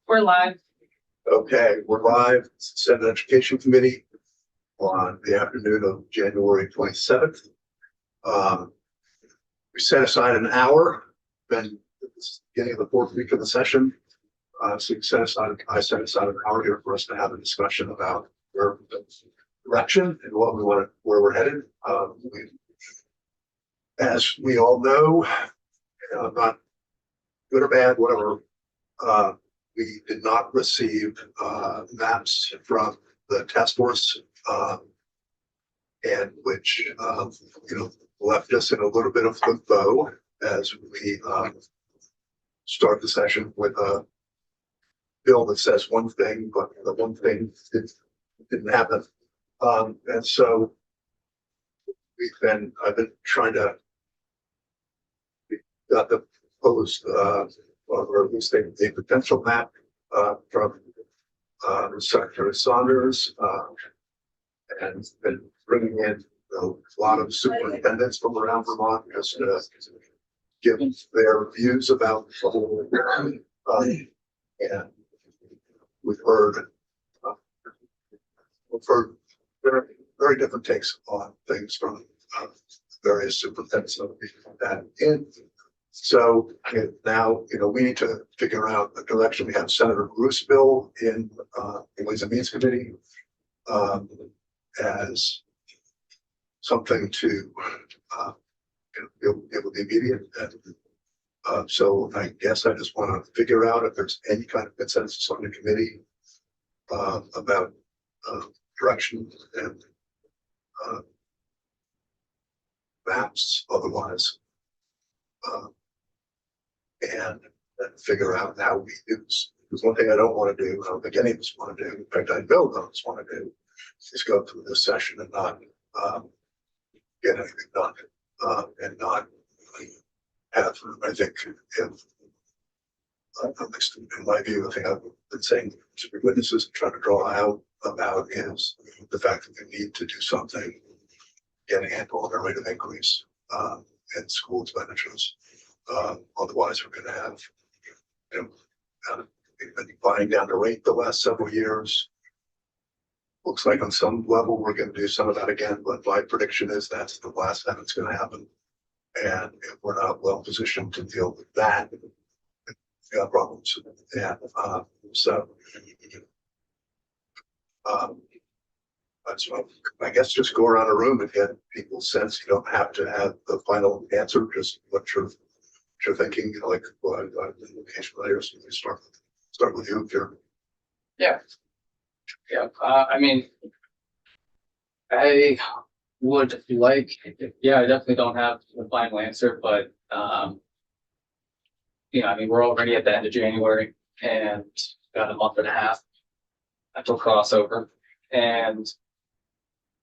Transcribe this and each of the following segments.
We're live. Okay, we're live. Senate Education Committee on the afternoon of January 27th. We set aside an hour, then it's the beginning of the fourth week of the session. So I set aside an hour here for us to have a discussion about where the direction and what we want, where we're headed. As we all know, not good or bad, whatever, we did not receive maps from the task force, and which left us in a little bit of limbo as we start the session with a bill that says one thing, but the one thing didn't happen. And so I've been trying to got the proposed or at least a potential map from Secretary Saunders, and been bringing in a lot of superintendents from around Vermont just to give their views about the whole. And we've heard very, very different takes on things from various superintendents and that. And so now, we need to figure out the direction. We have Senator Bruce bill in Ways and Means Committee as something to deal with the immediate. And so I guess I just want to figure out if there's any kind of consensus on the committee about direction and maps otherwise. And then figure out how we do this. Because one thing I don't want to do, I don't think any of us want to do, in fact, I know none of us want to do, is go through this session and not get anything done, and not have, I think, at least in my view, the thing I've been saying to the witnesses and trying to draw out about is the fact that we need to do something, get a handle on our rate of increase in school expenditures. Otherwise, we're going to have, been buying down the rate the last several years. Looks like on some level we're going to do some of that again, but my prediction is that's the last time it's going to happen. And if we're not well positioned to deal with that, we got problems. And so that's what I guess, just go around a room and get people's sense. You don't have to have the final answer, just what you're thinking, like location layers. So start with you if you're. Yeah. I mean, I would like, I definitely don't have the final answer, but I mean, we're already at the end of January and got a month and a half until crossover. And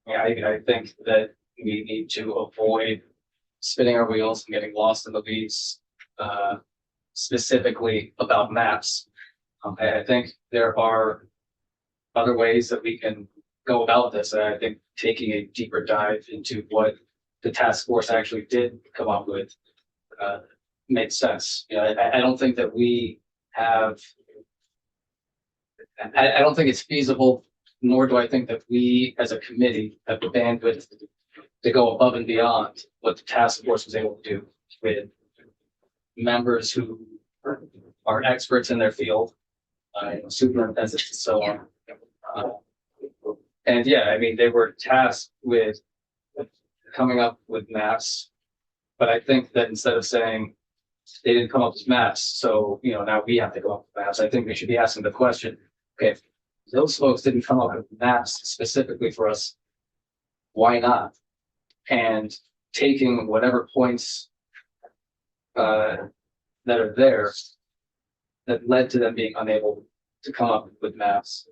I think that we need to avoid spinning our wheels and getting lost in the weeds, specifically about maps. I think there are other ways that we can go about this. And I think taking a deeper dive into what the task force actually did come up with makes sense. I don't think that we have, I don't think it's feasible, nor do I think that we as a committee have the bandwidth to go above and beyond what the task force was able to do with members who are experts in their field, superintendents and so on. And I mean, they were tasked with coming up with maps, but I think that instead of saying they didn't come up with maps, so now we have to come up with maps, I think we should be asking the question, okay, if those folks didn't come up with maps specifically for us, why not? And taking whatever points that are there that led to them being unable to come up with maps,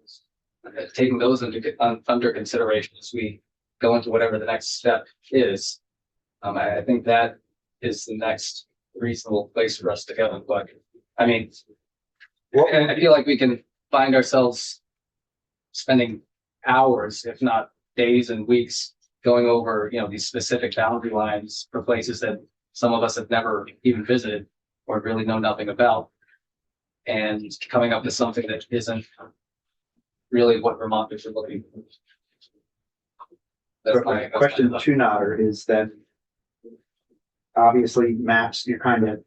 taking those under consideration as we go into whatever the next step is. I think that is the next reasonable place for us to go. But I mean, I feel like we can find ourselves spending hours, if not days and weeks, going over these specific boundary lines for places that some of us have never even visited or really know nothing about. and coming up with something that isn't really what Vermonters are looking for. That's my Question to Notter is that obviously maps, you're kind of,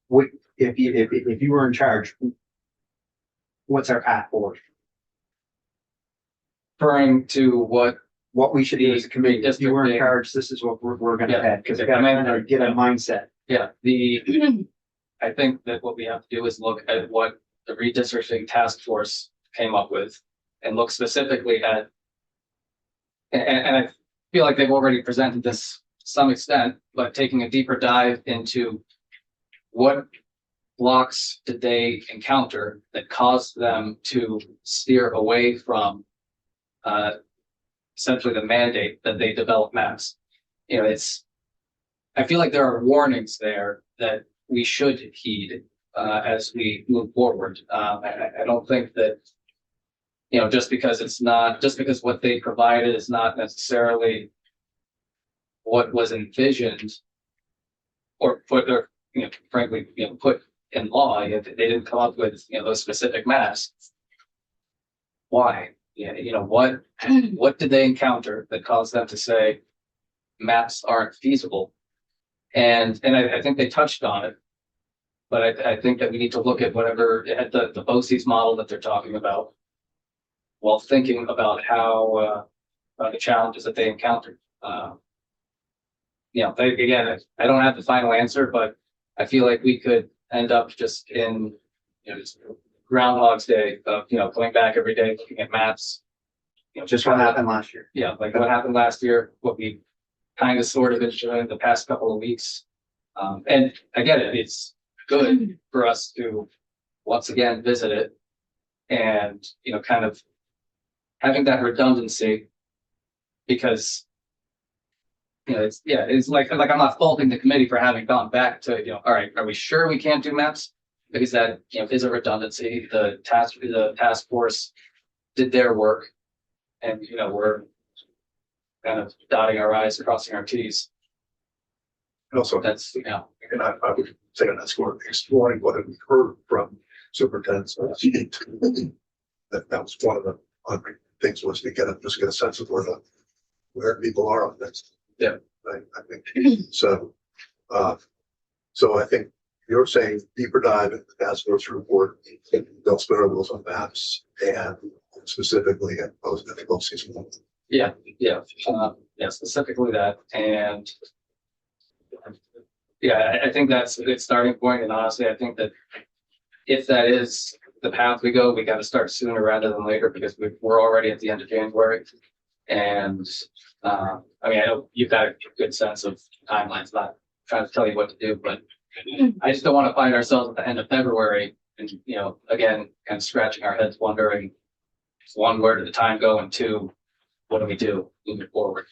what, if you were in charge, what's our path forward? referring to What we should do as a committee, if you were in Districting. charge, this is what we're gonna Yeah. head, because I I gotta mean, kind of get a mindset. Yeah, I think that what we have to do is look at what the redistricting task force came up with and look specifically at. And I feel like they've already presented this to some extent, but taking a deeper dive into what blocks did they encounter that caused them to steer away from essentially the mandate that they develop maps. You know, I feel like there are warnings there that we should heed as we move forward. I don't think that, you know, just because what they provided is not necessarily what was envisioned or frankly, put in law. They didn't come up with, those specific maps. Why? Yeah, what did they encounter that caused them to say maps aren't feasible? And I think they touched on it, but I think that we need to look at whatever at the BOCES model that they're talking about, while thinking about how the challenges that they encountered. I don't have the final answer, but I feel like we could end up just in just Groundhog's Day of going back every day looking at maps. Just what happened last year. Yeah, like what happened last year, what we kind of sort of enjoyed the past couple of weeks. And I get it, it's good for us to once again visit it and, kind of having that redundancy, because, it's like I'm not faulting the committee for having gone back to, all right, are we sure we can't do maps? Because that, is a redundancy. The task force did their work, and, we're kind of dotting our I's, crossing our T's. And also, That's, and I would say on that score, exploring what we heard from superintendents. That was one of the things, was to get a sense of where people are on this. Yeah. I think so. So I think you're saying deeper dive into the task force report, they'll spare those on maps and specifically at BOCES. Specifically that. And I think that's a good starting point. And honestly, I think that if that is the path we go, we got to start sooner rather than later, because we're already at the end of January. And I know you've got a good sense of timelines, not trying to tell you what to do, but I just don't want to find ourselves at the end of February and, again, kind of scratching our heads wondering, one, where did the time go? And two, what do we do moving forward?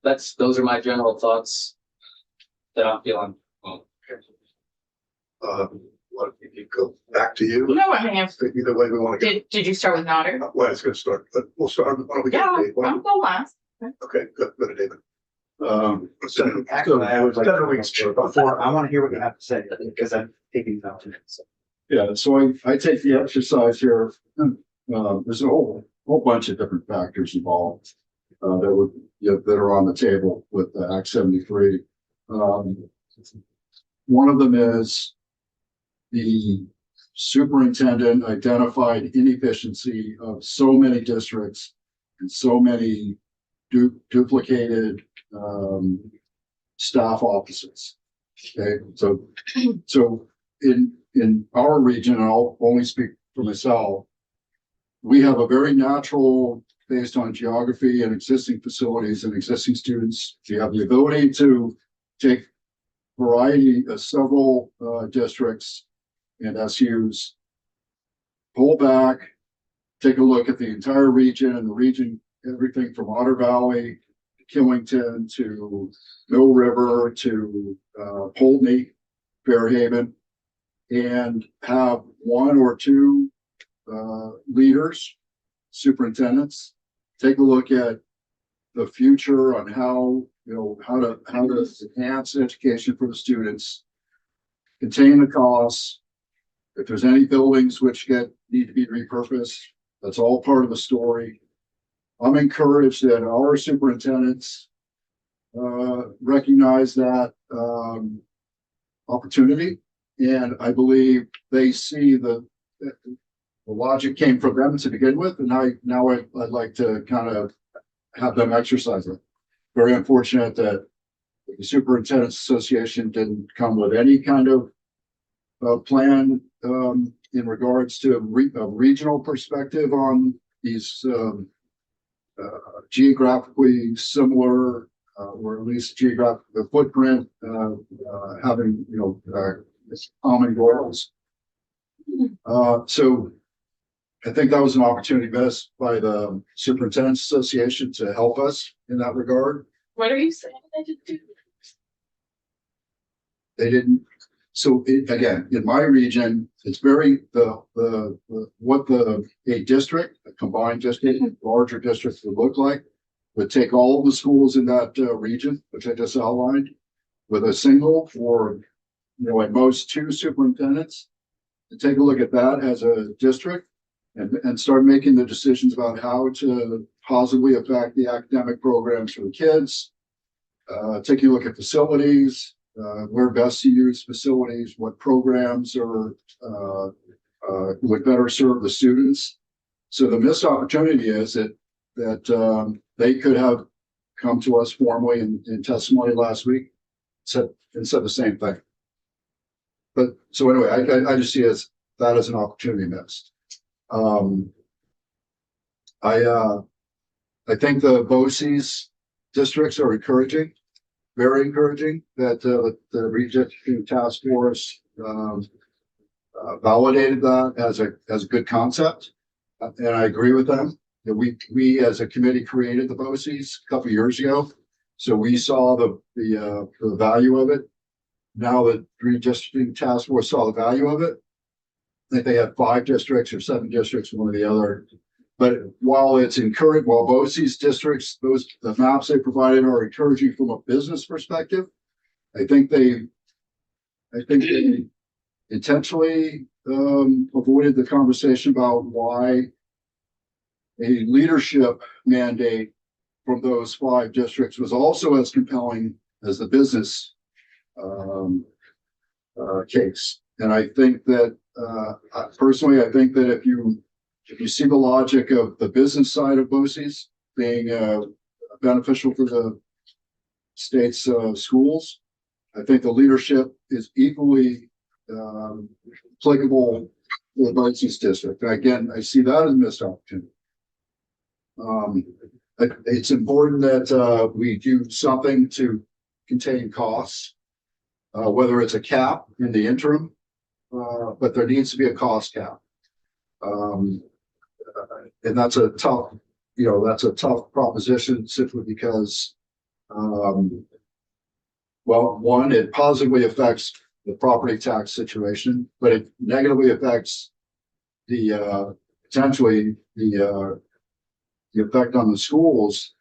Those are my general thoughts that I'm feeling. What if you go back to you? No, I mean, Either way we want to go. did you start with Notter? Well, it's going to start, but we'll start. Why don't we Yeah, get Dave? I'll go last. Okay, good, David. Actually, I would like, Seven weeks. before, I want to hear what you have to say, because I'm taking notes. Yeah, so I take the exercise here. There's a whole bunch of different factors involved that are on the table with Act 73. One of them is the superintendent identified inefficiency of so many districts and so many duplicated staff offices. Okay, so in our region, and I'll only speak for myself, we have a very natural, based on geography and existing facilities and existing students, we have the ability to take variety of several districts and SUs, pull back, take a look at the entire region, and the region, everything from Otter Valley, Killington to Mill River to Poultney, Fairhaven, and have one or two leaders, superintendents, take a look at the future on how to enhance education for the students, contain the costs, If there's any buildings which need to be repurposed, that's all part of the story. I'm encouraged that our superintendents recognize that opportunity, and I believe they see the logic came from them to begin with, and I'd like to kind of have them exercise it. Very unfortunate that the Superintendent's Association didn't come with any kind of plan in regards to a regional perspective on these geographically similar, or at least geographic footprint, having common goals. So I think that was an opportunity missed by the Superintendent's Association to help us in that regard. What are you saying they didn't do? They didn't. So again, in my region, it's very a district, a combined district, larger district would look like, would take all of the schools in that region, which I just outlined, with a single or at most two superintendents, to take a look at that as a district and start making the decisions about how to positively affect the academic programs for the kids, taking a look at facilities, where best to use facilities, what programs are would better serve the students. So the missed opportunity is that they could have come to us formally in testimony last week and said the same thing. But so anyway, I just see that as an opportunity missed. I think the BOCES districts are encouraging. Very encouraging that the redistricting task force validated that as a good concept, and I agree with them. That we as a committee created the BOCES a couple of years ago, so we saw the value of it. Now the redistricting task force saw the value of it. I think they had 5 districts or 7 districts, one or the other. But while it's encouraged, while BOCES districts, the maps they provided are encouraging from a business perspective, I think they intentionally avoided the conversation about why a leadership mandate from those 5 districts was also as compelling as the business case. And I think that personally, I think that if you see the logic of the business side of BOCES being beneficial for the state's schools, I think the leadership is equally applicable to the BOCES district. Again, I see that as a missed opportunity. It's important that we do something to contain costs, whether it's a cap in the interim, but there needs to be a cost cap. And that's a tough proposition simply because, well, one, it positively affects the property tax situation, but it negatively affects potentially the effect on the schools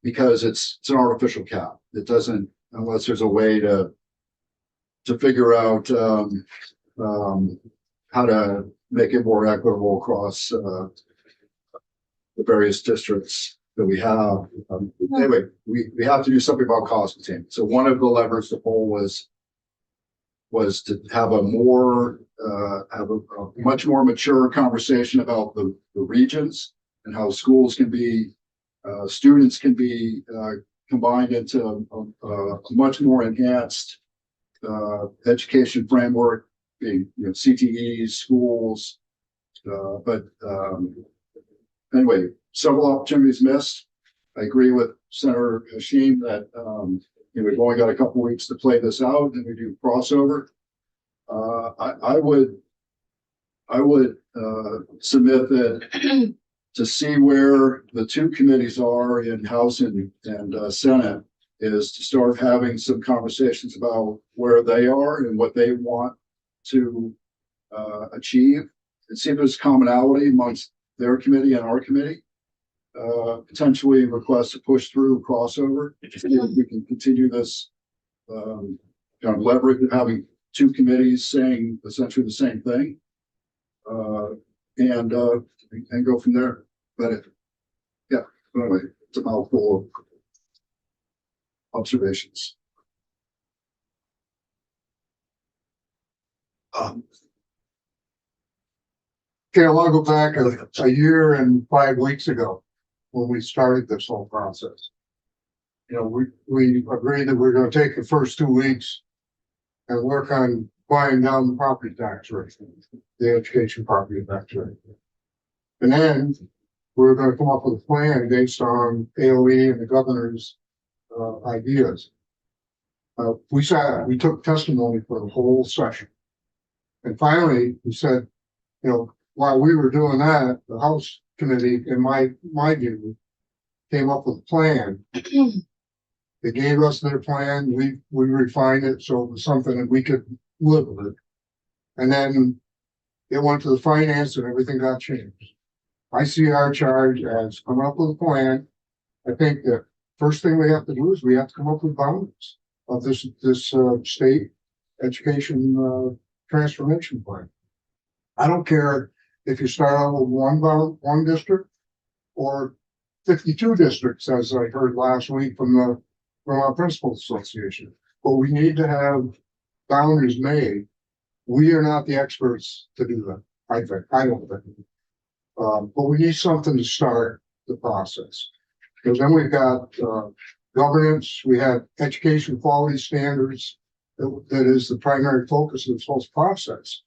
because it's an artificial cap. It doesn't, unless there's a way to figure out how to make it more equitable across the various districts that we have. Anyway, we have to do something about cost containment. So one of the levers to pull was to have a much more mature conversation about the regions and how schools can be, students can be combined into a much more enhanced education framework, being CTEs, schools, but anyway, several opportunities missed. I agree with Senator Hashim that we've only got a couple weeks to play this out, and we do crossover. I would submit that to see where the 2 committees are in House and Senate is to start having some conversations about where they are and what they want to achieve, and see if there's commonality amongst their committee and our committee. Potentially request to push through crossover. If we can continue this kind of leverage of having 2 committees saying essentially the same thing, And go from there. But anyway, it's a mouthful of observations. Okay, I want to go back a year and 5 weeks ago when we started this whole process. You know, we agreed that we're gonna take the first 2 weeks and work on buying down the property tax rate, the education property tax rate. And then we're gonna come up with a plan based on AOE and the governor's ideas. We took testimony for the whole session. And finally, we said, you know, while we were doing that, the House Committee, in my view, came up with a plan. They gave us their plan, we refined it, so it was something that we could live with. And then it went to the finance and everything got changed. I see our charge as coming up with a plan. I think that first thing we have to do is we have to come up with boundaries of this state education transformation plan. I don't care if you start out with one district or 52 districts, as I heard last week from our Principals Association. But we need to have boundaries made. We are not the experts to do that, I think. I don't think. But we need something to start the process. Because then we've got governance, we have education quality standards. That is the primary focus of this whole process.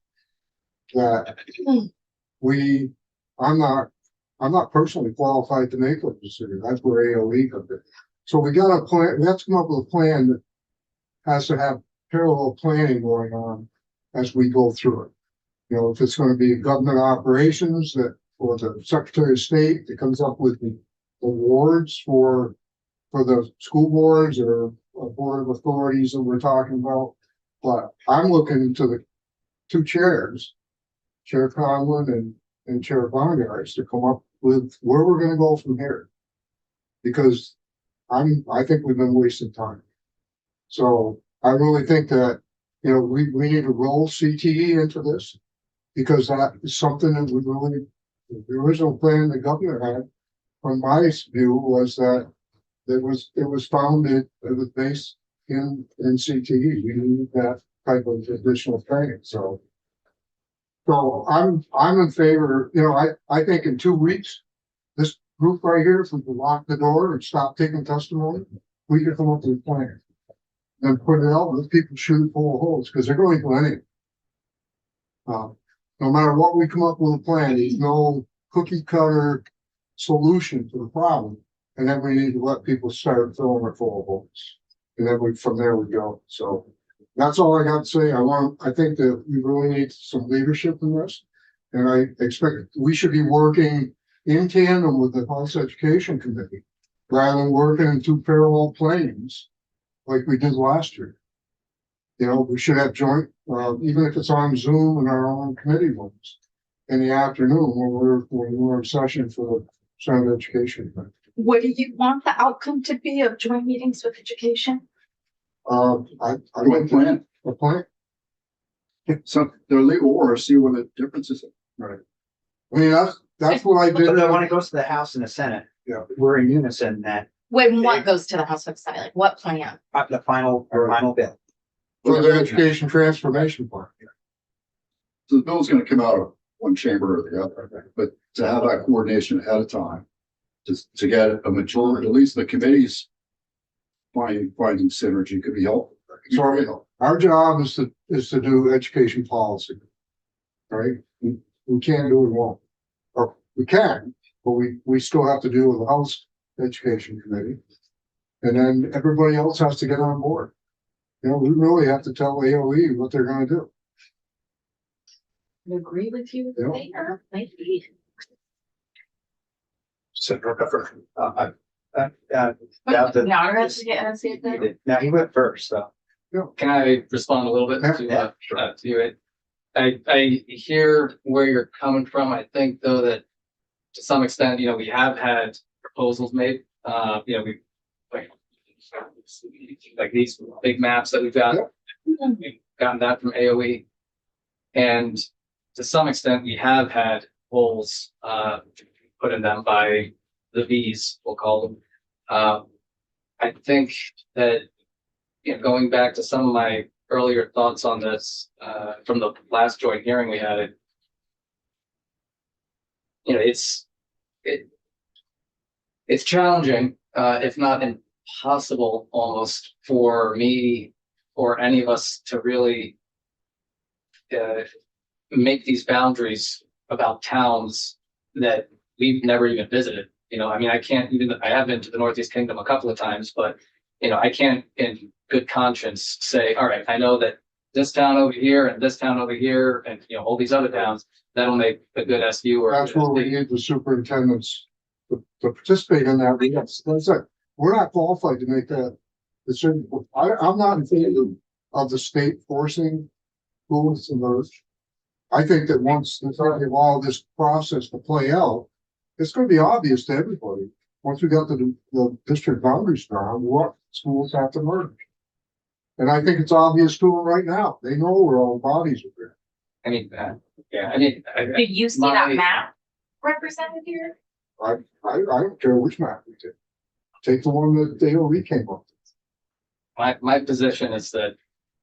That I'm not personally qualified to make a decision. That's where AOE comes in. So we got a plan, we have to come up with a plan that has to have parallel planning going on as we go through it. You know, if it's going to be government operations or the Secretary of State that comes up with the awards for the school boards or a board of authorities that we're talking about. But I'm looking to the two chairs, Chair Conlon and Chair Bongaris, to come up with where we're going to go from here. Because I think we've been wasting time. So I really think that, you know, we need to roll CTE into this because that is something that we really, the original plan the governor had, from my view, was that it was founded, it was based in CTE. We need that type of additional training. So I'm in favor, you know, I think in 2 weeks, this group right here, if we can lock the door and stop taking testimony, we can come up with a plan. And put it out, let people shoot full of holes, because they're going to anything. No matter what we come up with a plan, there's no cookie cutter solution to the problem. And then we need to let people start filling it full of holes. And then from there we go. So that's all I got to say. I think that we really need some leadership in this. And I expect we should be working in tandem with the House Education Committee rather than working in two parallel planes like we did last year. You know, we should have joint, even if it's on Zoom in our own committee rooms in the afternoon when we're in session for the Senate Education Committee. What do you want the outcome to be of joint meetings with education? I would plan. A plan? So they're legal or see what the differences are. Right. I mean, that's what I did. So then when it goes to the House and the Senate, Yeah. we're in unison that When what goes to the House website, like what plan? the final bill. For the education transformation plan. So the bill's gonna come out of one chamber or the other, but to have that coordination ahead of time, just to get a majority, at least the committees finding synergy could be helpful. So our job is to do education policy. Right? We can't do it wrong. Or we can, but we still have to deal with the House Education Committee. And then everybody else has to get on board. You know, we really have to tell AOE what they're gonna do. I agree with you Yeah. there, maybe. Senator Pepper. Now the- Now I have to get, see it there. Now he went first, so. Can I respond a little bit Yeah, to you? I hear where you're coming from. I think though that to some extent, you know, we have had proposals made, you know, we like these big maps that we've got. We've gotten that from AOE. And to some extent, we have had holes, put in them by the V's, we'll call them. I think that, you know, going back to some of my earlier thoughts on this, from the last joint hearing we had, you know, it's challenging, if not impossible almost for me or any of us to really make these boundaries about towns that we've never even visited. You know, I mean, I have been to the Northeast Kingdom a couple of times, but, you know, I can't in good conscience say, all right, I know that this town over here and this town over here and, you know, all these other towns, that'll make a good SU or. That's where we need the superintendents to participate in that. Yes, that's it. We're not qualified to make that decision. I'm not in favor of the state forcing schools to merge. I think that once we have all this process to play out, it's going to be obvious to everybody. Once we got the district boundaries drawn, what schools have to merge. And I think it's obvious to them right now. They know where all the bodies are there. I mean, yeah, I mean. Did you see that map represented here? I don't care which map we take. Take the one that DOE came up with. My position is that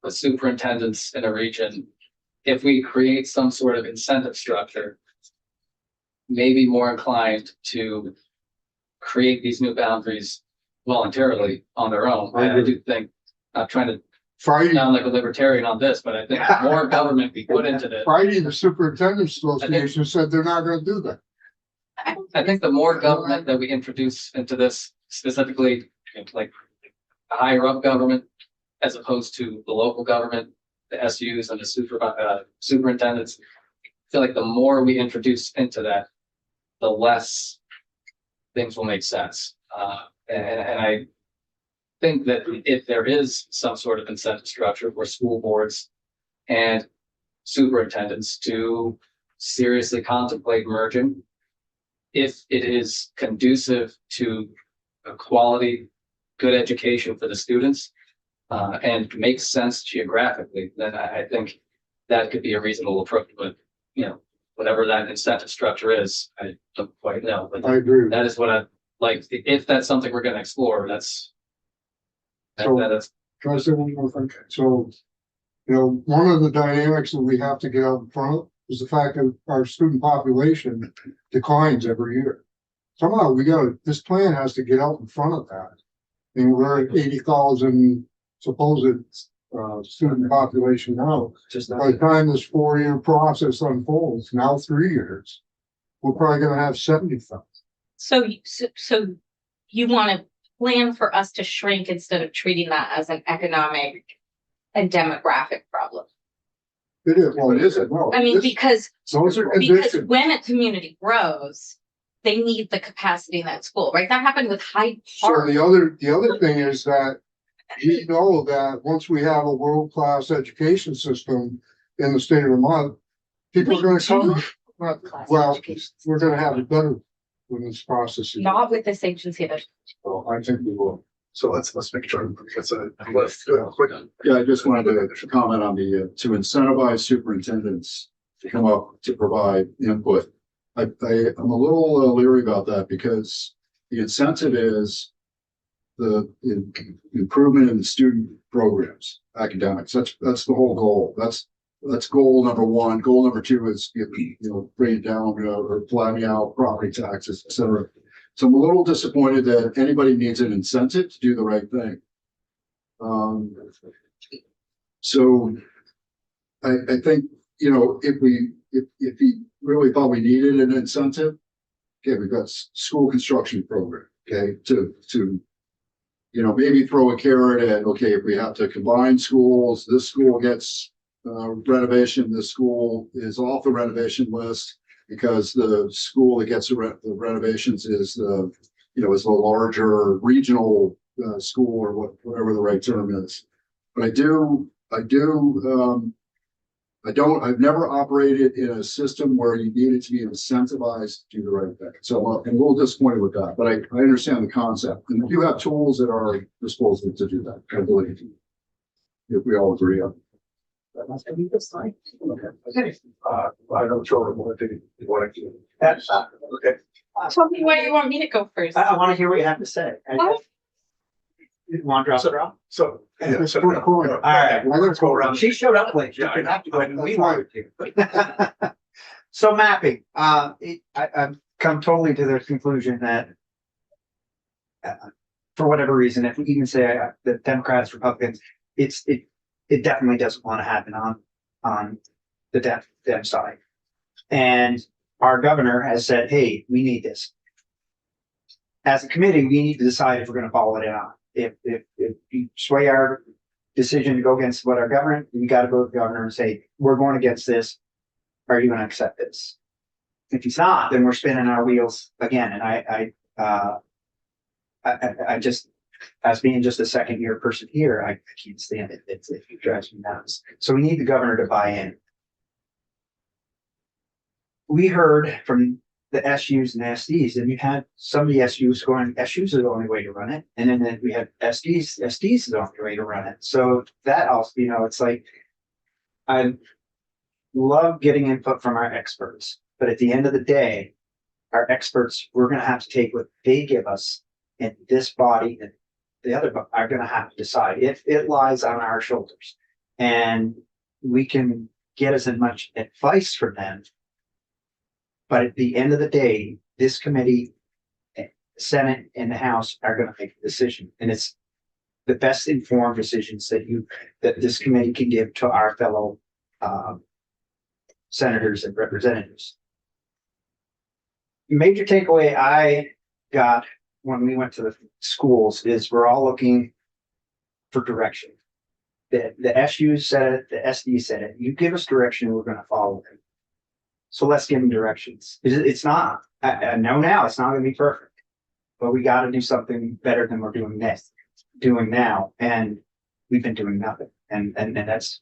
the superintendents in a region, if we create some sort of incentive structure, may be more inclined to create these new boundaries voluntarily on their own. I And I agree. do think, not trying to Friday, sound like a libertarian on this, but I think more government be put into this. Friday, the superintendent's association said they're not gonna do that. I think the more government that we introduce into this, specifically like higher up government, as opposed to the local government, the SUs and the superintendents, I feel like the more we introduce into that, the less things will make sense. And I think that if there is some sort of incentive structure for school boards and superintendents to seriously contemplate merging, if it is conducive to a quality, good education for the students, and makes sense geographically, then I think that could be a reasonable approach. But, you know, whatever that incentive structure is, I don't quite know. But I agree. that is what I like. If that's something we're going to explore, that's. That's Can I say one more thing? So, you know, one of the dynamics that we have to get out in front of is the fact that our student population declines every year. Somehow this plan has to get out in front of that. And we're at 80,000 supposed student population now. just By the time this 4-year process unfolds, now 3 years, we're probably gonna have 70,000. So you want to plan for us to shrink instead of treating that as an economic and demographic problem? It is, well, it isn't, no. I mean, This- because Those are Because conditions. when a community grows, they need the capacity in that school, right? That happened with Hyde So Park. the other thing is that we know that once we have a world-class education system in the state of Vermont, people are gonna come, well, we're gonna have it better when this process is. Not with this agency that, So I think we will. So let's make sure, let's do a quick. Yeah, I just wanted to comment on the, to incentivize superintendents to come up to provide input. I'm a little leery about that because the incentive is the improvement in the student programs, academics. That's the whole goal. That's goal number one. Goal number two is, bring it down or flattening out property taxes, et cetera. So I'm a little disappointed that anybody needs an incentive to do the right thing. So I think, if he really thought we needed an incentive, okay, we've got school construction program, okay, to maybe throw a carrot at, okay, if we have to combine schools, this school gets renovation, this school is off the renovation list because the school that gets the renovations is the larger regional school or whatever the right term is. But I've never operated in a system where you needed to be incentivized to do the right thing. So I'm a little disappointed with that, but I understand the concept. And if you have tools at our disposal to do that, I believe, if we all agree on. Okay. I don't show what they want to do. That's, Okay. Tell me why you want me to go first. I want to hear what you have to say. Oh. You want to drop it off? So. yeah, Let's so- put a coin. All right. Let's go around. She showed up late. She Yeah, I didn't have to go when we That's wanted to. So mapping, I've come totally to the conclusion that for whatever reason, if we even say the Democrats, Republicans, it definitely doesn't want to happen on the Dem side. And our governor has said, hey, we need this. As a committee, we need to decide if we're going to follow it or not. If you sway our decision to go against what our governor, we got to go to the governor and say, we're going against this. Are you going to accept this? If he's not, then we're spinning our wheels again. And I just, as being just a second year person here, I can't stand it. It drives me nuts. So we need the governor to buy in. We heard from the SUs and SDs, and you had some of the SUs going, SUs are the only way to run it. And then we had SDs is the only way to run it. So that also, it's like, I love getting input from our experts, but at the end of the day, our experts, we're going to have to take what they give us, and this body and the other are going to have to decide if it lies on our shoulders. And we can get as much advice from them. But at the end of the day, this committee, Senate and the House are going to make a decision. And it's the best informed decisions that this committee can give to our fellow senators and representatives. Major takeaway I got when we went to the schools is we're all looking for direction. The SU said it, the SD said it. You give us direction, we're going to follow it. So let's give them directions. It's not, I know now it's not going to be perfect, but we got to do something better than we're doing now. And we've been doing nothing. And that's,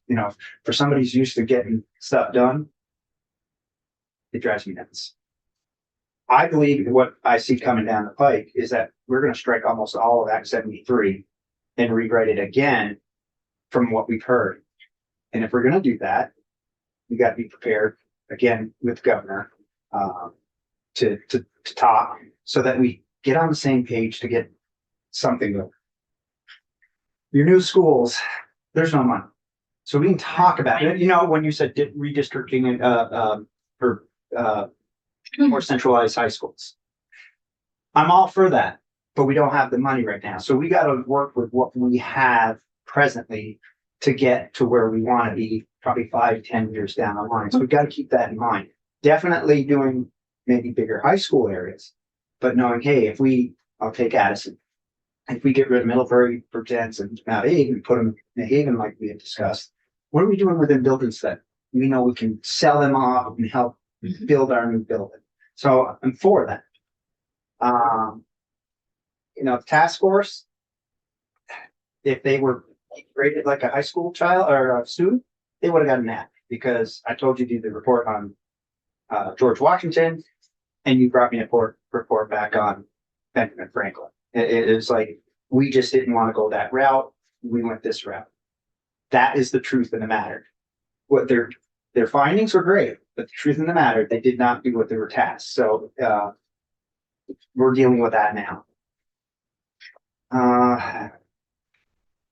for somebody who's used to getting stuff done, it drives me nuts. I believe what I see coming down the pike is that we're going to strike almost all of Act 73 and rewrite it again from what we've heard. And if we're going to do that, we got to be prepared again with governor to talk so that we get on the same page to get something going. Your new schools, there's no money. So we can talk about it. When you said redistricting for more centralized high schools. I'm all for that, but we don't have the money right now. So we got to work with what we have presently to get to where we want to be probably 5-10 years down the line. So we've got to keep that in mind. Definitely doing maybe bigger high school areas, but knowing, hey, I'll take Addison. If we get rid of Middlebury, Pretence, and Mount Haven, put them in Haven like we had discussed, what are we doing within buildings that we know we can sell them off and help build our new building? So I'm for that. Task force, if they were rated like a high school child or a student, they would have gotten that because I told you to do the report on George Washington and you brought me a report back on Benjamin Franklin. It's like, we just didn't want to go that route. We went this route. That is the truth of the matter. What their findings were great, but the truth of the matter, they did not do what they were tasked. So we're dealing with that now.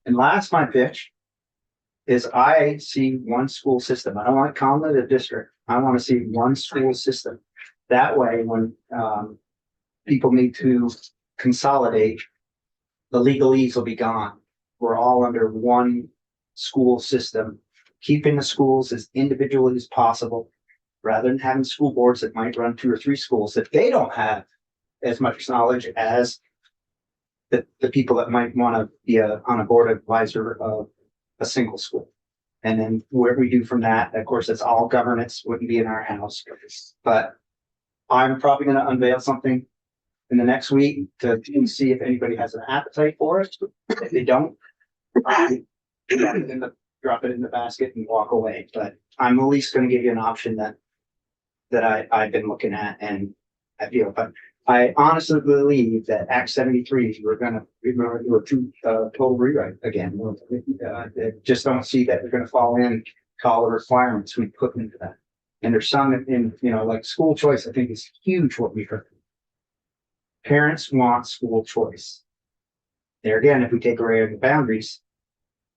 And last, my pitch is I see one school system. I don't want to call it a district. I want to see one school system. That way, when people need to consolidate, the legalese will be gone. We're all under one school system, keeping the schools as individual as possible, rather than having school boards that might run 2 or 3 schools that they don't have as much knowledge as the people that might want to be on a board advisor of a single school. And then where we do from that, of course, it's all governance, wouldn't be in our house. But I'm probably going to unveil something in the next week to see if anybody has an appetite for it. If they don't, drop it in the basket and walk away. But I'm at least going to give you an option that I've been looking at and I feel. But I honestly believe that Act 73, we're going to do a total rewrite again. Just don't see that we're going to fall in all the requirements we put into that. And there's some in, like school choice, I think is huge what we heard. Parents want school choice. There again, if we take away the boundaries,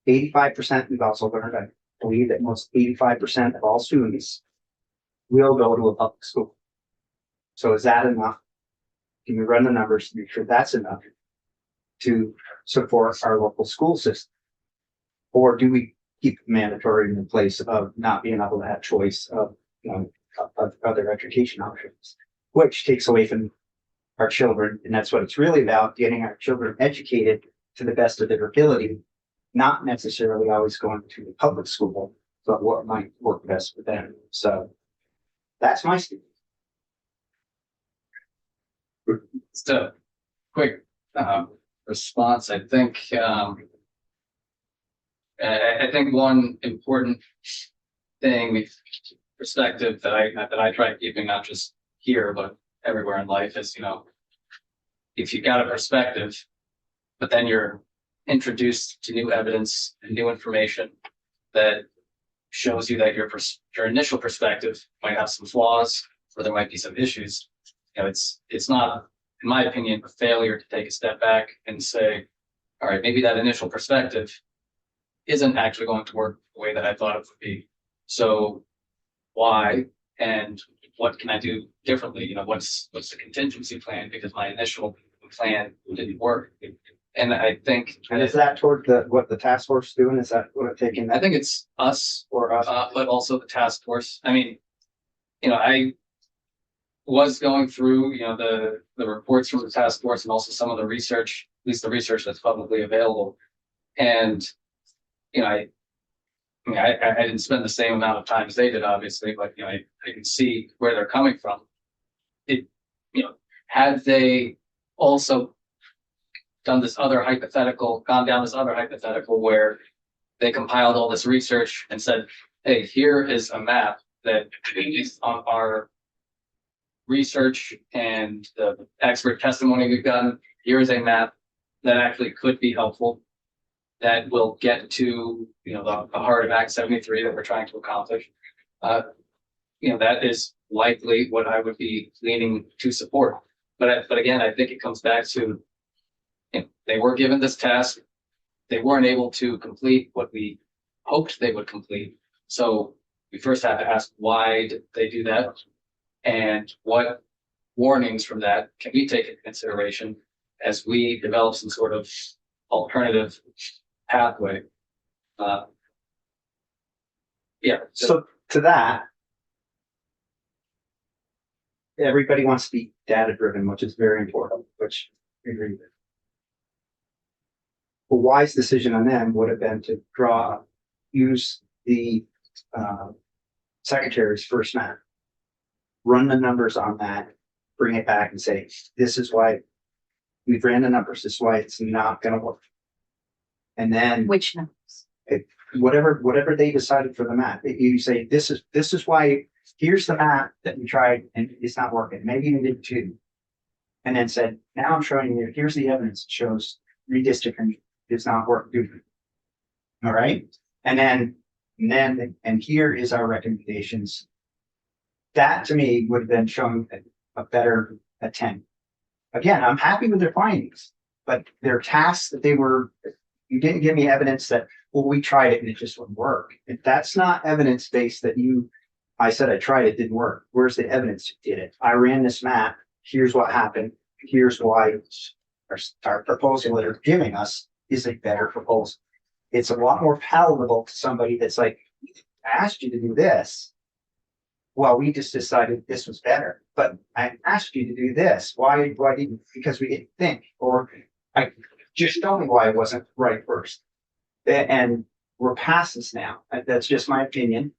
85%, we've also learned, I believe that most 85% of all students will go to a public school. So is that enough? Can we run the numbers to make sure that's enough to support our local school system? Or do we keep mandatory in the place of not being able to have choice of, of other education options, which takes away from our children? And that's what it's really about, getting our children educated to the best of their ability, not necessarily always going to the public school, but what might work best for them. So that's my statement. Just a quick response. I think I think one important thing, perspective that I try keeping, not just here but everywhere in life, is if you got a perspective, but then you're introduced to new evidence and new information that shows you that your initial perspective might have some flaws or there might be some issues. It's not, in my opinion, a failure to take a step back and say, all right, maybe that initial perspective isn't actually going to work the way that I thought it would be. So why and what can I do differently? What's the contingency plan? Because my initial plan didn't work. And I think, And is that toward what the task force is doing? Is that what I'm taking? I think it's us, or us? but also the task force. I mean, I was going through, the reports from the task force and also some of the research, at least the research that's publicly available. And, I didn't spend the same amount of time as they did, obviously, but, I can see where they're coming from. Had they also gone down this other hypothetical where they compiled all this research and said, hey, here is a map that based on our research and the expert testimony we've gotten, here is a map that actually could be helpful, that will get to, the heart of Act 73 that we're trying to accomplish. That is likely what I would be leaning to support. But again, I think it comes back to, they were given this task. They weren't able to complete what we hoped they would complete. So we first have to ask, why did they do that? And what warnings from that can we take into consideration as we develop some sort of alternative pathway? So to that, everybody wants to be data driven, which is very important, which I agree with. A wise decision on them would have been to use the secretary's first map, run the numbers on that, bring it back and say, this is why we've ran the numbers, this is why it's not going to work. And then Which numbers? whatever they decided for the map, you say, this is why, here's the map that we tried and it's not working. Maybe you did two. And then said, now I'm showing you, here's the evidence that shows redistricting does not work. All right. And here is our recommendations. That to me would have been showing a better attempt. Again, I'm happy with their findings, but their tasks that you didn't give me evidence that, well, we tried it and it just wouldn't work. If that's not evidence based that I said I tried it, didn't work. Where's the evidence you did it? I ran this map. Here's what happened. Here's why our proposal that they're giving us is a better proposal. It's a lot more palatable to somebody that's like, I asked you to do this. Well, we just decided this was better, but I asked you to do this. Why didn't? Because we didn't think, or I just tell me why it wasn't right first. And we're past this now. That's just my opinion.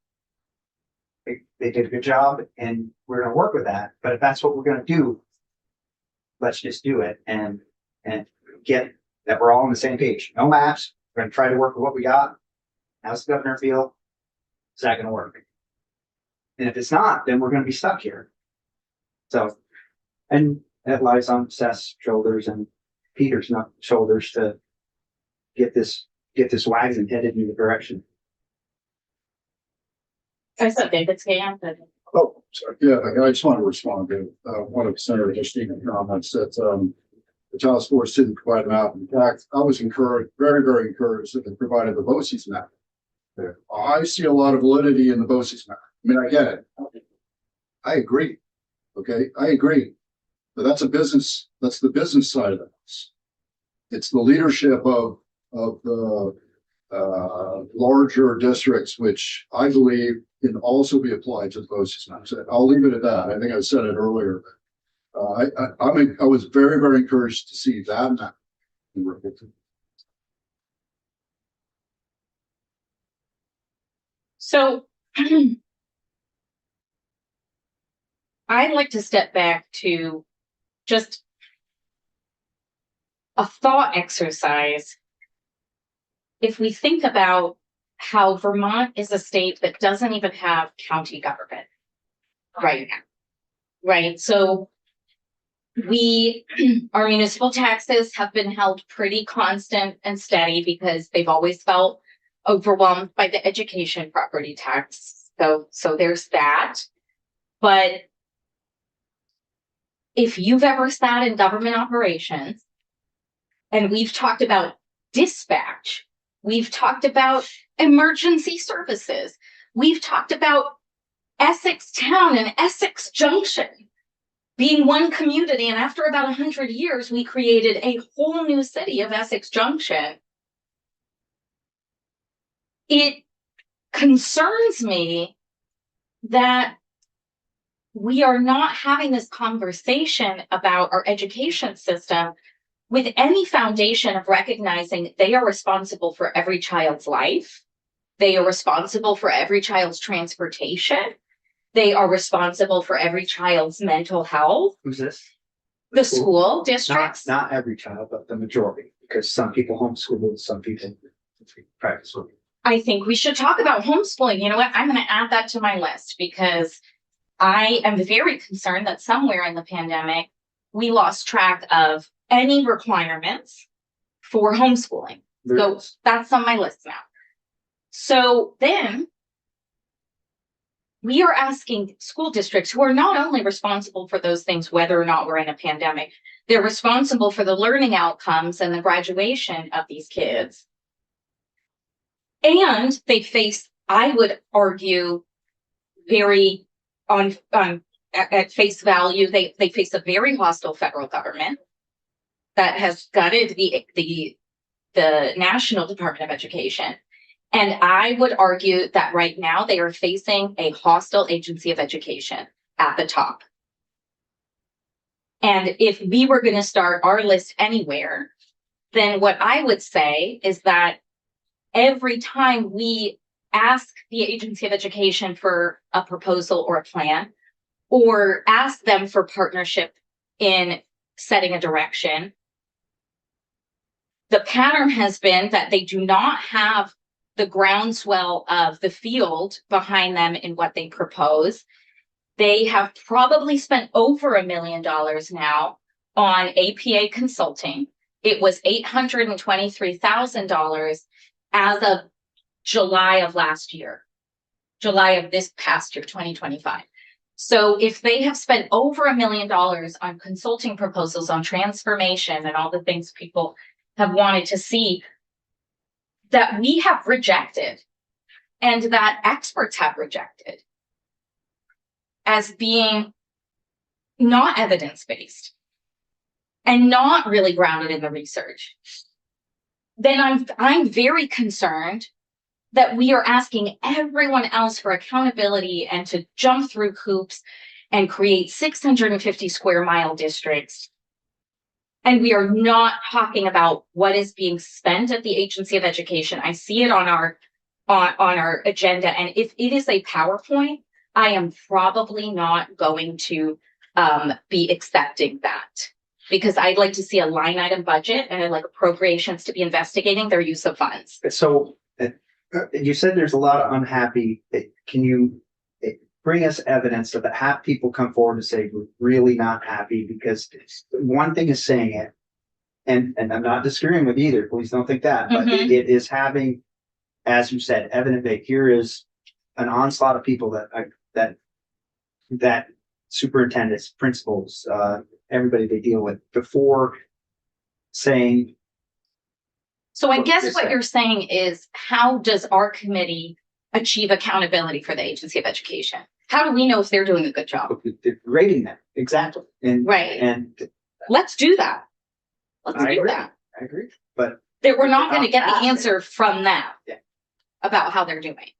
They did a good job and we're going to work with that. But if that's what we're going to do, let's just do it and get that we're all on the same page. No maps. We're going to try to work with what we got. How's the governor feel? Is that going to work? And if it's not, then we're going to be stuck here. So, and that lies on Seth's shoulders and Peter's shoulders to get this wagon headed in the direction. I said David's hand, but Oh, sorry. Yeah, I just want to respond to, one of Senator Stephen comments that, the task force didn't provide a map. In fact, I was encouraged, very, very encouraged that they provided the BOCES map. I see a lot of validity in the BOCES map. I mean, I get it. I agree. Okay, I agree. But that's a business, that's the business side of this. It's the leadership of the larger districts, which I believe can also be applied to the BOCES map. So I'll leave it at that. I think I said it earlier. I was very, very encouraged to see that map. so. I'd like to step back to just a thought exercise. If we think about how Vermont is a state that doesn't even have county government right now, right? So our municipal taxes have been held pretty constant and steady because they've always felt overwhelmed by the education property tax. So there's that. But if you've ever sat in government operations, and we've talked about dispatch, we've talked about emergency services, we've talked about Essex Town and Essex Junction being one community, and after about 100 years, we created a whole new city of Essex Junction. It concerns me that we are not having this conversation about our education system with any foundation of recognizing they are responsible for every child's life. They are responsible for every child's transportation. They are responsible for every child's mental health. Who's this? The school districts. Not every child, but the majority, because some people homeschool, some people private school. I think we should talk about homeschooling. You know what? I'm going to add that to my list because I am very concerned that somewhere in the pandemic, we lost track of any requirements for homeschooling. So that's on my list now. So then we are asking school districts who are not only responsible for those things, whether or not we're in a pandemic, they're responsible for the learning outcomes and the graduation of these kids. And they face, I would argue, very at face value, they face a very hostile federal government that has gutted the National Department of Education. And I would argue that right now they are facing a hostile agency of education at the top. And if we were going to start our list anywhere, then what I would say is that every time we ask the agency of education for a proposal or a plan, or ask them for partnership in setting a direction, the pattern has been that they do not have the groundswell of the field behind them in what they propose. They have probably spent over $1 million now on APA consulting. It was $823,000 as of July of last year, July of this past year, 2025. So if they have spent over $1 million on consulting proposals on transformation and all the things people have wanted to see, that we have rejected and that experts have rejected as being not evidence-based and not really grounded in the research, then I'm very concerned that we are asking everyone else for accountability and to jump through hoops and create 650 square mile districts. And we are not talking about what is being spent at the Agency of Education. I see it on our agenda. And if it is a PowerPoint, I am probably not going to be accepting that, because I'd like to see a line item budget and I'd like appropriations to be investigating their use of funds. So you said there's a lot of unhappy. Can you bring us evidence of that? Have people come forward and say we're really not happy? Because one thing is saying it, and I'm not disagreeing with either. Please don't think that, but it is having, as you said, evident that here is an onslaught of people that superintendents, principals, everybody they deal with before saying, So I What guess is what that? you're saying is, how does our committee achieve accountability for the Agency of Education? How do we know if they're doing a good job? they're rating them, exactly, and, Right. and Let's do that. Let's I do agree. that. I agree, but That we're not gonna get Not the answer from them. Yeah. About how they're doing.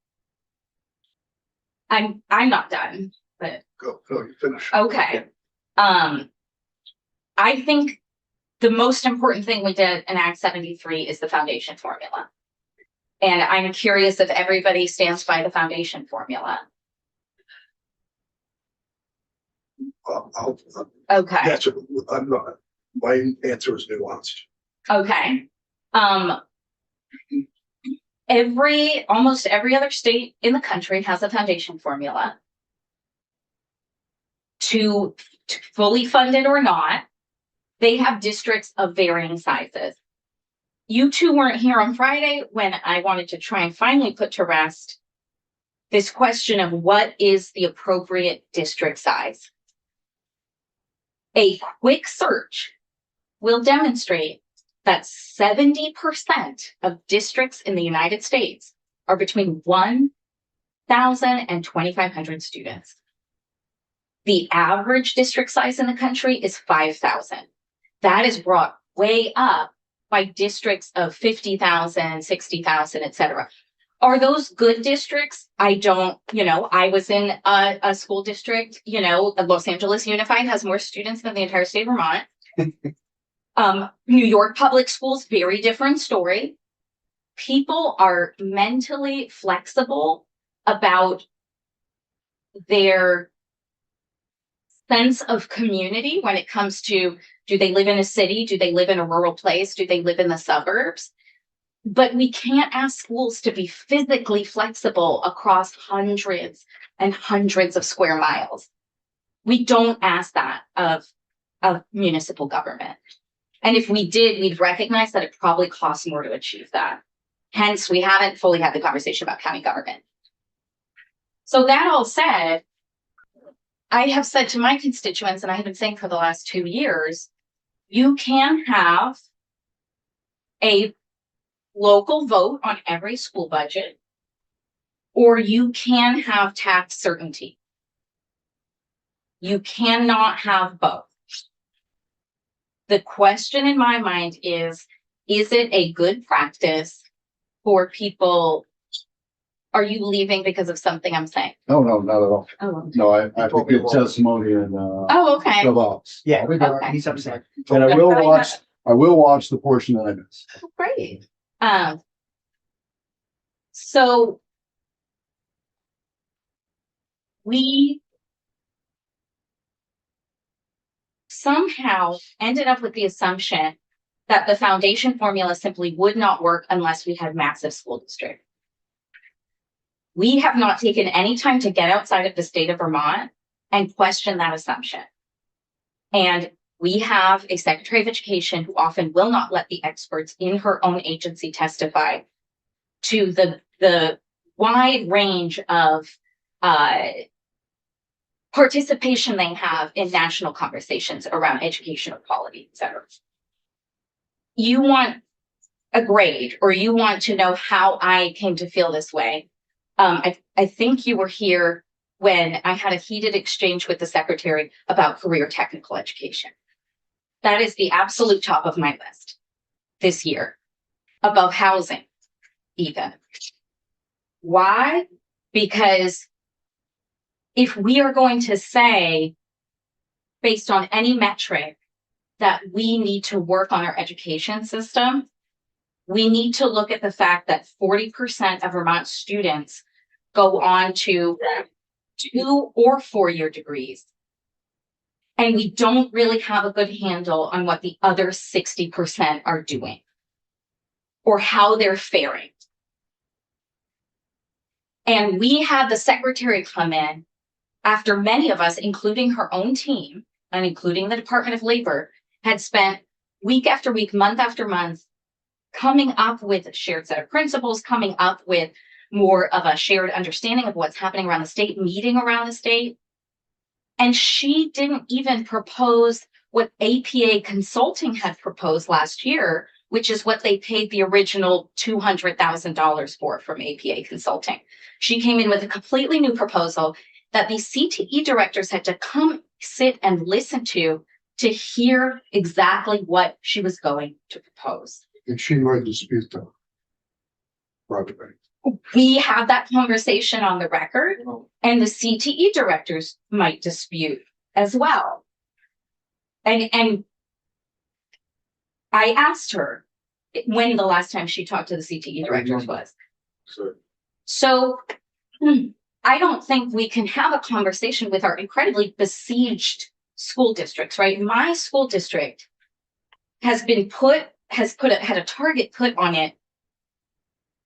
I'm not done, but Go, you finish. okay. I think the most important thing we did in Act 73 is the foundation formula. And I'm curious if everybody stands by the foundation formula. I'll Okay, answer, I'm not, my answer is nuanced. okay. Almost every other state in the country has a foundation formula. To fully fund it or not, they have districts of varying sizes. You two weren't here on Friday when I wanted to try and finally put to rest this question of what is the appropriate district size. A quick search will demonstrate that 70% of districts in the United States are between 1,000 and 2,500 students. The average district size in the country is 5,000. That is brought way up by districts of 50,000, 60,000, et cetera. Are those good districts? I don't, I was in a school district, Los Angeles Unified has more students than the entire state of Vermont. New York public schools, very different story. People are mentally flexible about their sense of community when it comes to, do they live in a city? Do they live in a rural place? Do they live in the suburbs? But we can't ask schools to be physically flexible across hundreds and hundreds of square miles. We don't ask that of municipal government. And if we did, we'd recognize that it probably costs more to achieve that. Hence, we haven't fully had the conversation about county government. So that all said, I have said to my constituents, and I have been saying for the last 2 years, you can have a local vote on every school budget, or you can have tax certainty. You cannot have both. The question in my mind is it a good practice for people? Are you leaving because of something I'm saying? No, not at all. Oh, No, I think good testimony and, okay. fill out. yeah, I'll be back. Okay. he's upset. And I will watch the portion that I missed. Great. So we somehow ended up with the assumption that the foundation formula simply would not work unless we had massive school districts. We have not taken any time to get outside of the state of Vermont and question that assumption. And we have a Secretary of Education who often will not let the experts in her own agency testify to the wide range of participation they have in national conversations around educational quality, et cetera. You want a grade, or you want to know how I came to feel this way. I think you were here when I had a heated exchange with the secretary about career technical education. That is the absolute top of my list this year, above housing even. Why? Because if we are going to say, based on any metric, that we need to work on our education system, we need to look at the fact that 40% of Vermont students go on to 2 or 4-year degrees. And we don't really have a good handle on what the other 60% are doing or how they're faring. And we had the secretary come in after many of us, including her own team and including the Department of Labor, had spent week after week, month after month, coming up with a shared set of principles, coming up with more of a shared understanding of what's happening around the state, meeting around the state. And she didn't even propose what APA Consulting had proposed last year, which is what they paid the original $200,000 for from APA Consulting. She came in with a completely new proposal that the CTE directors had to come sit and listen to hear exactly what she was going to propose. And she might dispute that. Project. We had that conversation on the record, and the CTE directors might dispute as well. And I asked her when the last time she talked to the CTE directors was. So I don't think we can have a conversation with our incredibly besieged school districts, right? My school district has had a target put on it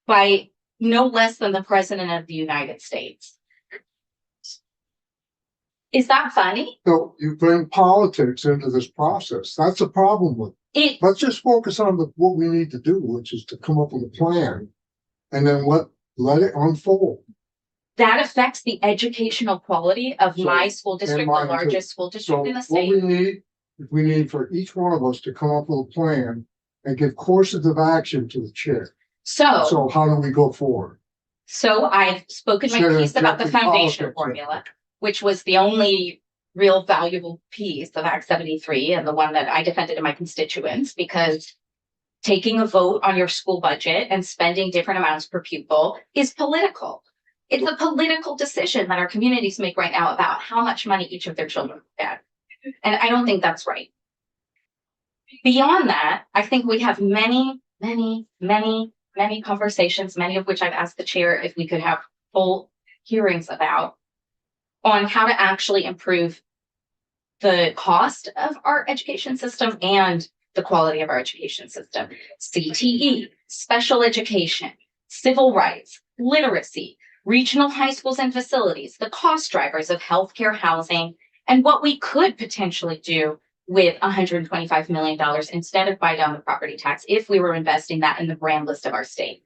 by no less than the President of the United States. Is that funny? So you bring politics into this process. That's the problem with it. Let's just focus on what we need to do, which is to come up with a plan and then let it unfold. That affects the educational quality of So, my school district, the mine too. largest school district So in the what state. we need for each one of us to come up with a plan and give courses of action to the chair. So So how do we go forward? I've spoken my Instead of piece about the injecting foundation politics in. formula, which was the only real valuable piece of Act 73 and the one that I defended to my constituents, because taking a vote on your school budget and spending different amounts per pupil is political. It's a political decision that our communities make right now about how much money each of their children get. And I don't think that's right. Beyond that, I think we have many conversations, many of which I've asked the chair if we could have full hearings about, on how to actually improve the cost of our education system and the quality of our education system. CTE, special education, civil rights, literacy, regional high schools and facilities, the cost drivers of healthcare, housing, and what we could potentially do with $125 million instead of buy down the property tax if we were investing that in the brand list of our state.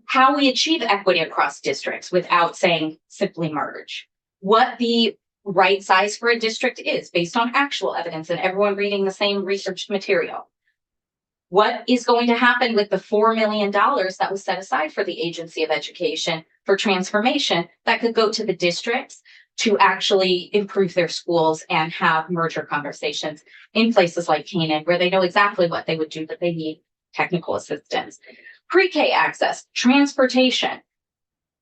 How we achieve equity across districts without saying simply merge. What the right size for a district is based on actual evidence and everyone reading the same research material. What is going to happen with the $4 million that was set aside for the Agency of Education for transformation that could go to the districts to actually improve their schools and have merger conversations in places like Canaan, where they know exactly what they would do, but they need technical assistance. Pre-K access, transportation,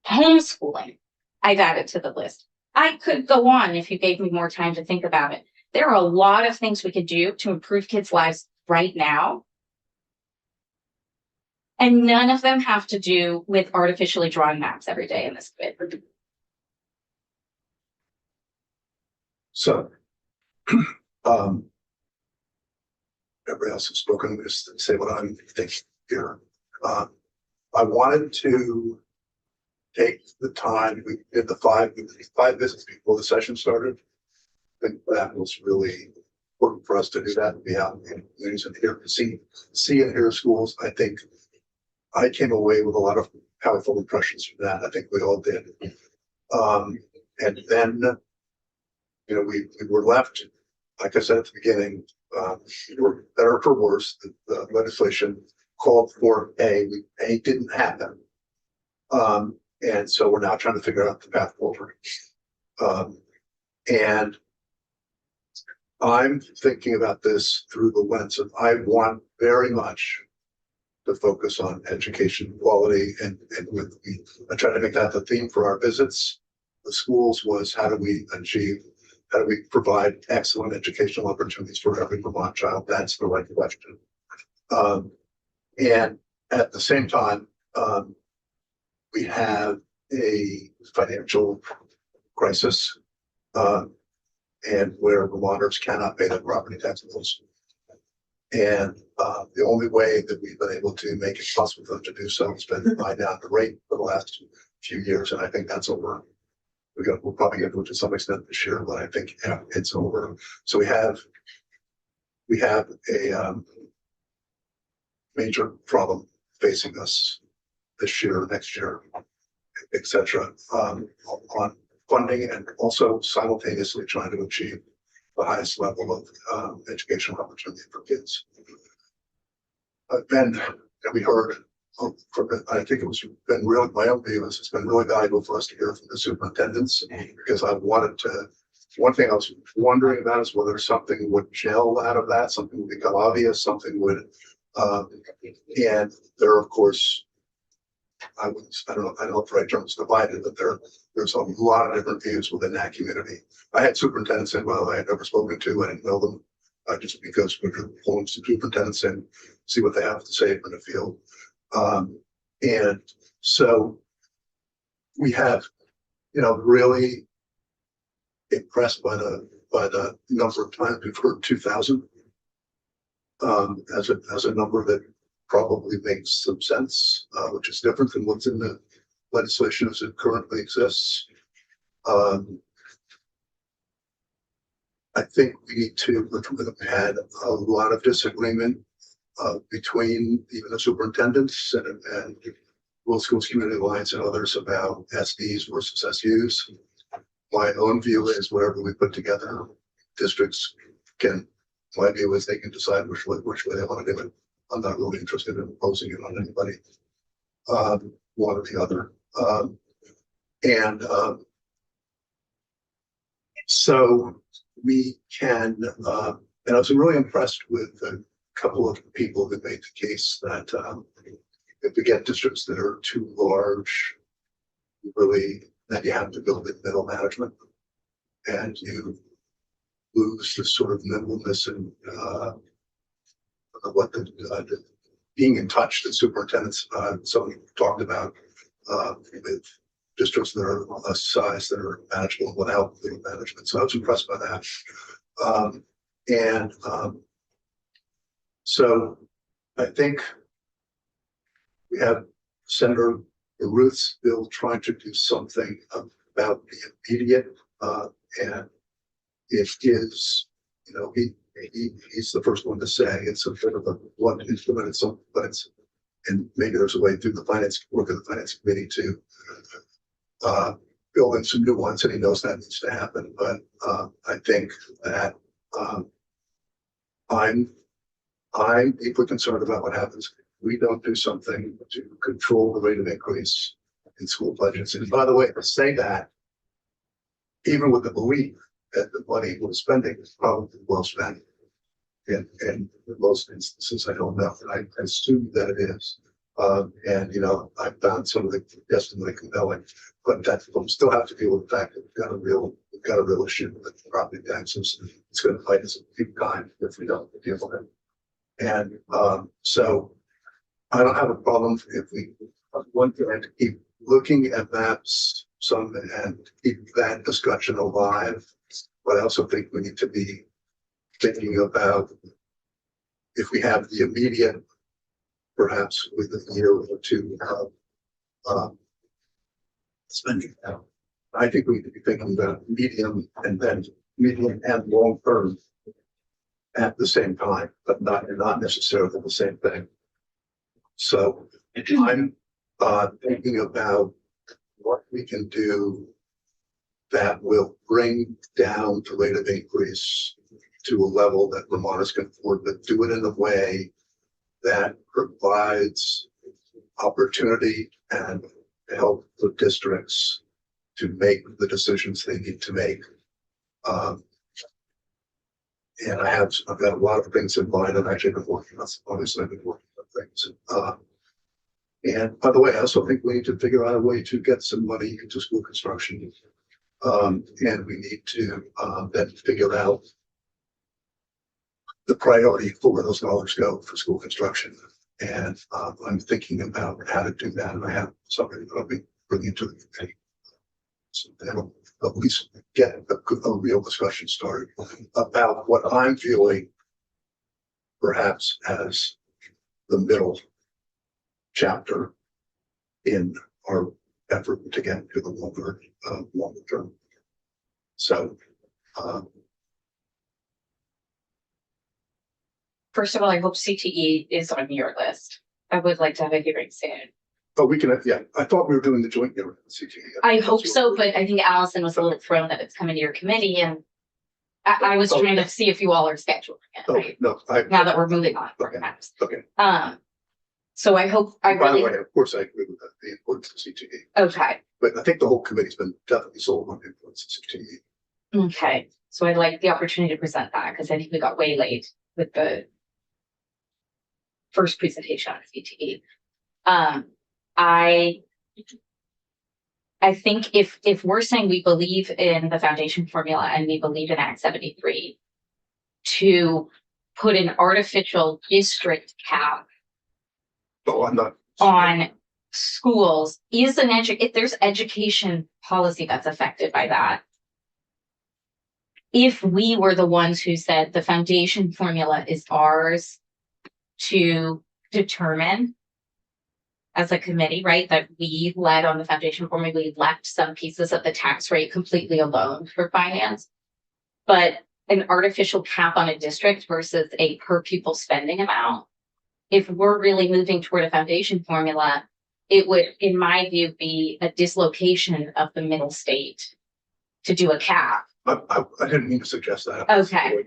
homeschooling, I've added to the list. I could go on if you gave me more time to think about it. There are a lot of things we could do to improve kids' lives right now. And none of them have to do with artificially drawing maps every day in this grid. So, everybody else has spoken, just to say what I'm thinking here. I wanted to take the time, we did the five visits before the session started. I think that was really important for us to do that and be out in communities and hear, see and hear schools. I think I came away with a lot of powerful impressions from that. I think we all did. And then, you know, we were left, like I said at the beginning, we were better for worse. The legislation called for A didn't happen. And so we're now trying to figure out the path forward. And I'm thinking about this through the lens of I want very much to focus on education quality and I try to make that the theme for our visits. The schools was how do we provide excellent educational opportunities for every Vermont child? That's the right question. And at the same time, we have a financial crisis, and where Vermonters cannot pay their property tax bills. And the only way that we've been able to make it possible for them to do so has been to buy down the rate for the last few years, and I think that's over. We'll probably get to it to some extent this year, but I think it's over. So we have a major problem facing us this year, next year, et cetera, on funding and also simultaneously trying to achieve the highest level of educational opportunity for kids. Ben, we heard from, I think it was been really, my own view is it's been really valuable for us to hear from the superintendents, because I wanted to, one thing I was wondering about is whether something would gel out of that, something would become obvious, something would, and there, of course, I don't know if the right term is divided, but there's a lot of different views within that community. I had superintendents in, well, I had never spoken to, I didn't know them, just because we're pulling some superintendents and see what they have to say in the field. And so we have, really impressed by the number of times we've heard 2,000 as a number that probably makes some sense, which is different than what's in the legislation as it currently exists. I think we need to, we've had a lot of disagreement between even the superintendents and World Schools Community Alliance and others about SDs versus SUs. My own view is whatever we put together, districts can, my view is they can decide which way they want to do it. I'm not really interested in imposing it on anybody, one or the other. So we can, and I was really impressed with a couple of people that made the case that if we get districts that are too large, really, then you have to build in middle management and you lose the sort of nimbleness and what the being in touch that superintendents, someone talked about with districts that are a size that are manageable without middle management. So I was impressed by that. So I think we have Senator Ruth's bill trying to do something about the immediate, and it is, he's the first one to say it's a bit of a blunt instrument, but it's, and maybe there's a way through the work of the finance committee to build in some new ones, and he knows that needs to happen. But I think that I'm deeply concerned about what happens if we don't do something to control the rate of increase in school budgets. And by the way, I say that even with the belief that the money we're spending is probably well spent. In most instances, I don't know, and I assume that it is. And I found some of the testimony compelling, but that we'll still have to deal with the fact that we've got a real issue with property taxes. It's going to fight us a big time if we don't deal with it. And so I don't have a problem if we want to keep looking at maps, and keep that discussion alive. But I also think we need to be thinking about if we have the immediate, perhaps within a year or two, spending. I think we need to be thinking about medium and long term at the same time, but not necessarily the same thing. So I'm thinking about what we can do that will bring down the rate of increase to a level that Vermonters can afford, but do it in a way that provides opportunity and help for districts to make the decisions they need to make. And I've got a lot of things in mind. I've actually been working on, obviously I've been working on things. And by the way, I also think we need to figure out a way to get some money into school construction. And we need to then figure out the priority for where those dollars go for school construction. And I'm thinking about how to do that. And I have something that I'll be bringing to the committee. So that'll at least get a real discussion started about what I'm feeling perhaps as the middle chapter in our effort to get to the longer term. So First of all, I hope CTE is on your list. I would like to have a hearing soon. Oh, we can, yeah, I thought we were doing the joint hearing with CTE. I hope so, but I think Allison was a little thrown that it's coming to your committee and I was trying to see if you all are scheduling it, Oh, right? no, Now that we're moving on, Okay. perhaps. Okay. So I hope, I By the really, way, of course, I agree with that, the importance of CTE, okay, but I think the whole committee's been definitely sold on the importance of CTE. okay. So I'd like the opportunity to present that because I think we got way late with the first presentation on CTE. I think if we're saying we believe in the foundation formula and we believe in Act 73, to put an artificial district cap Oh, I'm not. on schools is if there's education policy that's affected by that. If we were the ones who said the foundation formula is ours to determine as a committee, right, that we led on the foundation formula, we left some pieces of the tax rate completely alone for finance. But an artificial cap on a district versus a per pupil spending amount, if we're really moving toward a foundation formula, it would, in my view, be a dislocation of the middle state to do a cap. I didn't mean to suggest that. Okay,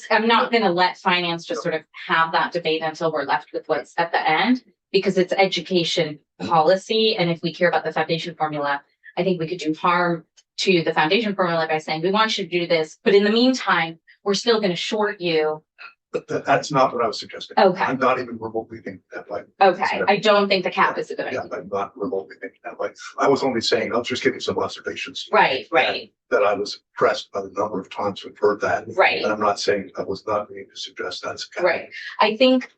I'm not gonna let finance just sort of have that debate until we're left with what's at the end, because it's education policy, and if we care about the foundation formula, I think we could do harm to the foundation formula by saying, we want you to do this, but in the meantime, we're still gonna short you. But that's not what I was suggesting. Okay. I'm not even remotely thinking that way. Okay, I don't think the cap is a good Yeah, idea. I'm not remotely thinking that way. I was only saying, I was just giving some observations. Right. That I was impressed by the number of times we've heard that. Right. And I'm not saying, I was not going to suggest that's. a cap. Right. I think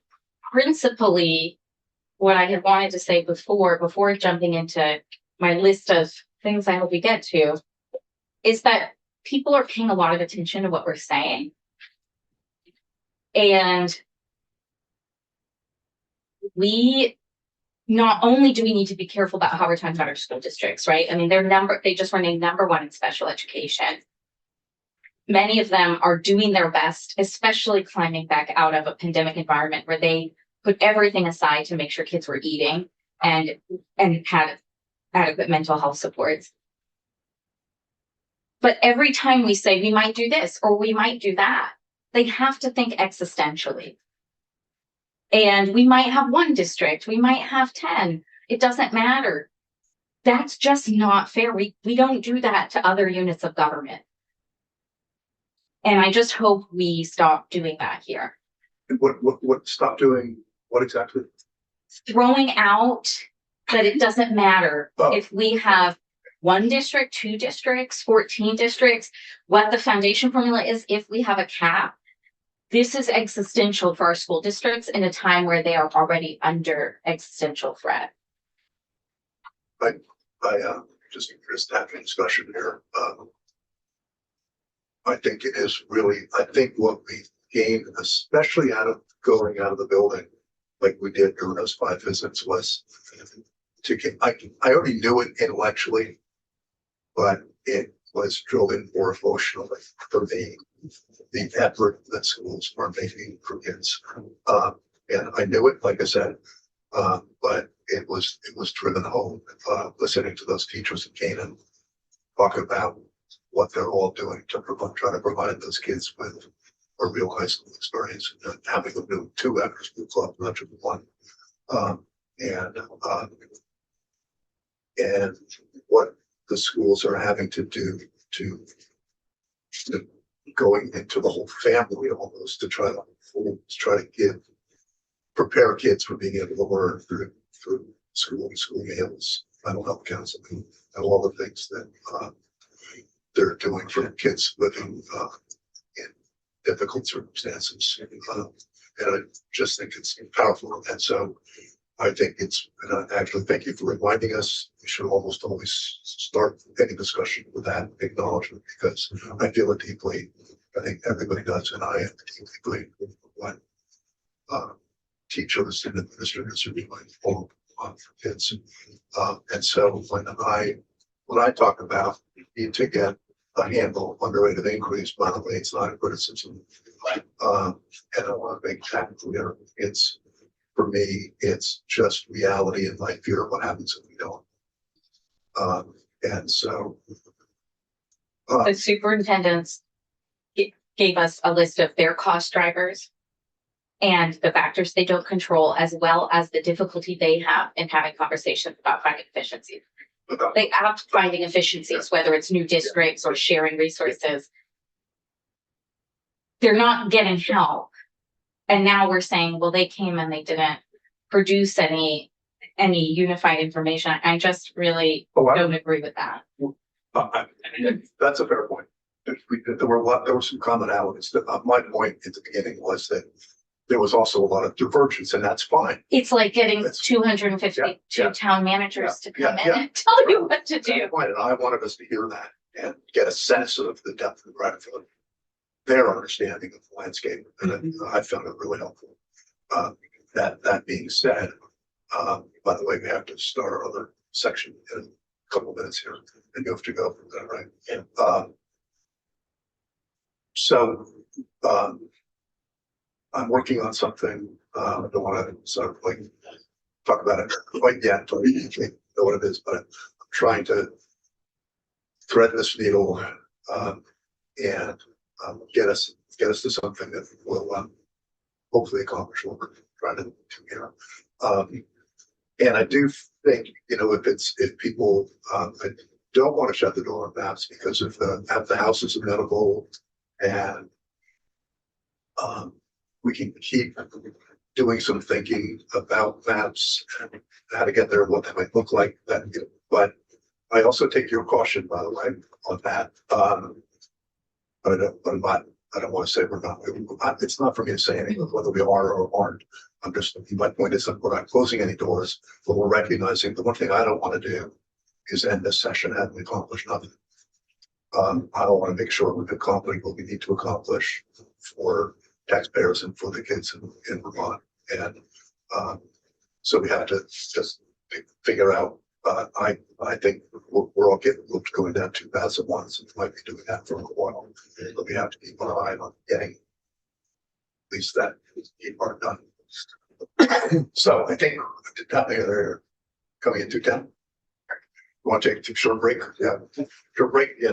principally what I had wanted to say before jumping into my list of things I hope we get to, is that people are paying a lot of attention to what we're saying. And not only do we need to be careful about how we're talking about our school districts, right? I mean, they just were named #1 in special education. Many of them are doing their best, especially climbing back out of a pandemic environment where they put everything aside to make sure kids were eating and had adequate mental health supports. But every time we say we might do this or we might do that, they have to think existentially. And we might have one district, we might have 10. It doesn't matter. That's just not fair. We don't do that to other units of government. And I just hope we stop doing that here. And what stop doing, what exactly? Throwing out that it doesn't matter if we have 1 district, 2 districts, 14 districts, what the foundation formula is, if we have a cap. This is existential for our school districts in a time where they are already under existential threat. I just having a discussion here. I think it is really, I think what we gained, especially going out of the building, like we did during those 5 visits, was to get, I already knew it intellectually, but it was driven more emotionally for me, the effort that schools are making for kids. And I knew it, like I said, but it was driven home, listening to those teachers in Canaan talk about what they're all doing to try to provide those kids with a real high school experience, and having them do 2 after school clubs, not just 1. And what the schools are having to do to going into the whole family almost to try to prepare kids for being able to learn through school meals, mental health counseling, and all the things that they're doing for kids living in difficult circumstances. And I just think it's powerful. And so I think and I actually thank you for reminding us. We should almost always start any discussion with that acknowledgement, because I feel it deeply. I think everybody does, and I deeply what teachers and administrators are doing for kids. And so when I talk about need to get a handle on the rate of increase, by the way, it's not a criticism. And I want to make that clear. for me, it's just reality and my fear of what happens if we don't. And so. The superintendents gave us a list of their cost drivers and the factors they don't control, as well as the difficulty they have in having conversations about finding efficiencies. They have finding efficiencies, whether it's new districts or sharing resources. They're not getting help. And now we're saying, well, they came and they didn't produce any unified information. I just really don't agree with that. That's a fair point. There were some commonalities. My point at the beginning was that there was also a lot of divergence, and that's fine. It's like getting That's- 252 yeah, town managers to come in yeah. and tell you what to do. Point, and I wanted us to hear that and get a sense of the depth and breadth of their understanding of the landscape, and I found it really helpful. That being said, by the way, we have to start our other section in a couple of minutes here, and you have to go from there, right? Yeah. So I'm working on something. I don't want to sort of like talk about it quite yet. I know what it is, but I'm trying to thread this needle and get us to something that will hopefully accomplish what we're trying to do here. And I do think, if people I don't want to shut the door on maps because if the house is amenable and we can keep doing some thinking about maps and how to get there, what they might look like. But I also take your caution, by the way, on that. But I don't want to say we're not. It's not for me to say anything whether we are or aren't. My point is that we're not closing any doors, but we're recognizing the one thing I don't want to do is end this session having accomplished nothing. I don't want to make sure we've accomplished what we need to accomplish for taxpayers and for the kids in Vermont. And so we have to just figure out, I think we're all going down two paths at once, and we might be doing that for a while, but we have to keep an eye on getting at least that part done. So I think they're coming into town. Want to take a short break? Yeah, short break. Yeah.